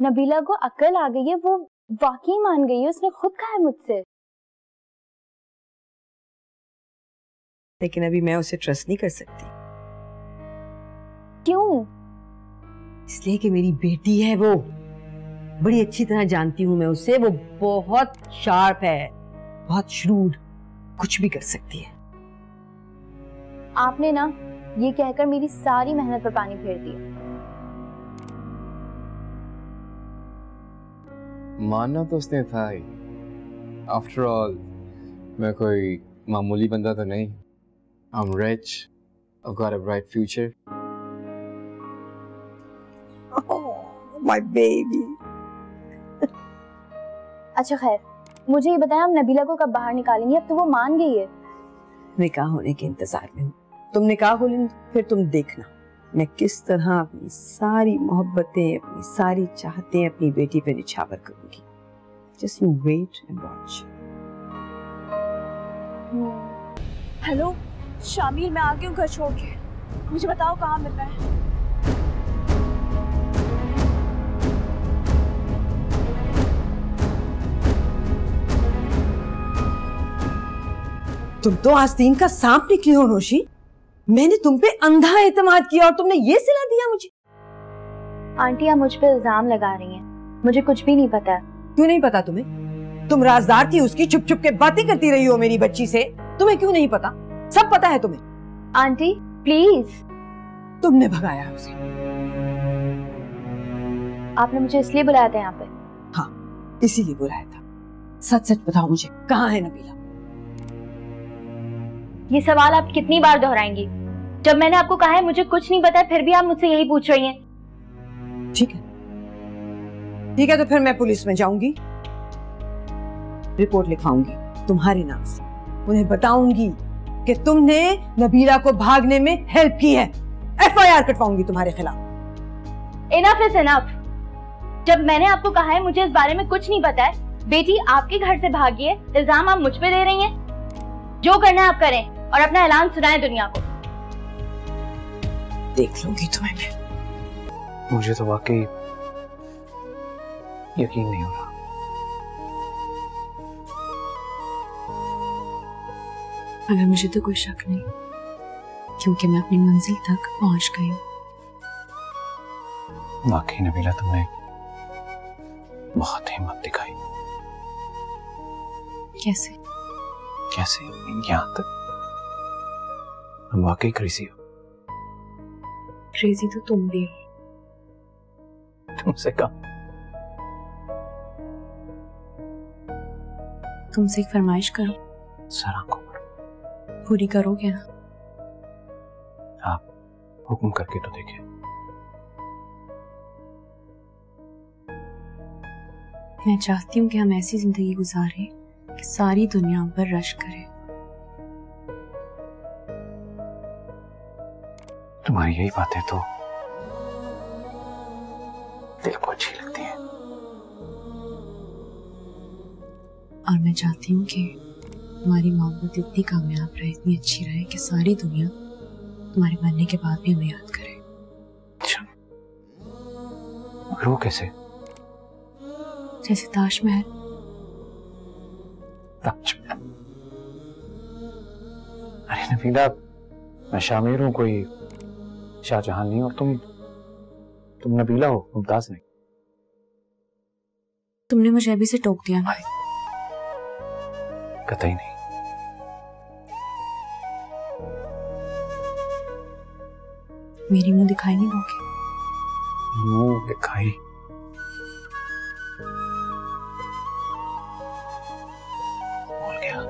नबीला को अकल आ गई है, वो वाकई मान गई है, उसने खुद कहा है मुझसे। लेकिन अभी मैं उसे ट्रस्ट नहीं कर सकती। क्यों? इसलिए कि मेरी बेटी है, वो बड़ी अच्छी तरह जानती हूँ मैं उसे, वो बहुत शार्प है, बहुत श्रूड, कुछ भी कर सकती है। आपने ना ये कहकर मेरी सारी मेहनत पर पानी फेर दिया। मानना तो उसने था ही। आफ्टर ऑल मैं कोई मामूली बंदा तो नहीं। I'm rich, I've got a bright future. Oh, my baby. अच्छा खैर, मुझे ये बताया, हम नबीला को कब बाहर निकालेंगे? अब तो वो मान गई है। निकाह होने के इंतजार में हूँ। तुम निकाह हो लें फिर तुम देखना मैं किस तरह अपनी सारी मोहब्बतें, अपनी सारी चाहतें अपनी बेटी पे निछावर करूंगी। Just you wait and watch. Hello Shamir, मैं आ गई हूँ घर छोड़ के। मुझे बताओ कहाँ मिलना है। तुम तो आस्तीन का सांप निकली हो नौशी। मैंने तुम पे अंधा एतमाद किया और तुमने ये सिला दिया मुझे। आंटी आप मुझ पे इल्जाम लगा रही हैं, मुझे कुछ भी नहीं पता। क्यों नहीं पता तुम्हें? तुम राजदार थी उसकी, छुप छुप के बातें करती रही हो मेरी बच्ची से। तुम्हें क्यों नहीं पता? सब पता है तुम्हें। Aunty please. तुमने भगाया उसे। आपने मुझे इसलिए बुलाया था यहाँ पे? हाँ, इसीलिए बुलाया था। सच सच बताओ मुझे, कहाँ है नबीला? ये सवाल आप कितनी बार दोहराएंगी? जब मैंने आपको कहा है मुझे कुछ नहीं पता, फिर भी आप मुझसे यही पूछ रही हैं। ठीक है तो फिर मैं पुलिस में जाऊंगी, रिपोर्ट लिखवाऊंगी तुम्हारे नाम से। उन्हें बताऊंगी कि तुमने नबीला को भागने में हेल्प की है। FIR कटवाऊंगी तुम्हारे खिलाफ। Enough is enough. जब मैंने आपको कहा है मुझे इस बारे में कुछ नहीं पता है, बेटी आपके घर से भागी है, इल्जाम आप मुझ पे दे रही हैं। जो करना है आप करें और अपना ऐलान सुनाएं दुनिया को। देख लूंगी तुम्हें मैं। मुझे तो वाकई यकीन नहीं हो रहा। मगर मुझे तो कोई शक नहीं, क्योंकि मैं अपनी मंजिल तक पहुंच गई। वाकई नबीला तुमने बहुत हिम्मत दिखाई। कैसे? यहाँ तक तुम वाकई क्रेजी हो। क्रेजी तो तुम भी हो। तुमसे कम। तुमसे एक फरमाइश करो। सर आंखों पूरी करोगे ना? आप हुक्म करके तो देखें। मैं चाहती हूँ कि हम ऐसी जिंदगी गुजारें कि सारी दुनिया हम पर रश करे। तुम्हारी यही बातें तो दिल को अच्छी लगती है। और मैं चाहती हूँ कि हमारी मोहब्बत इतनी कामयाब रहे, इतनी अच्छी रहे कि सारी दुनिया तुम्हारे मरने के बाद भी हमें याद करे। अच्छा, मगर वो कैसे? जैसे ताजमहल। ताजमहल? अरे नबीला, मैं शामिर हूँ, कोई शाहजहां नहीं, और तुम नबीला हो, मुमताज नहीं। तुमने मुझे अभी से टोक दिया ना। कतई नहीं। मेरी मुंह दिखाई नहीं दोगे? मुंह दिखाई? बोल गया।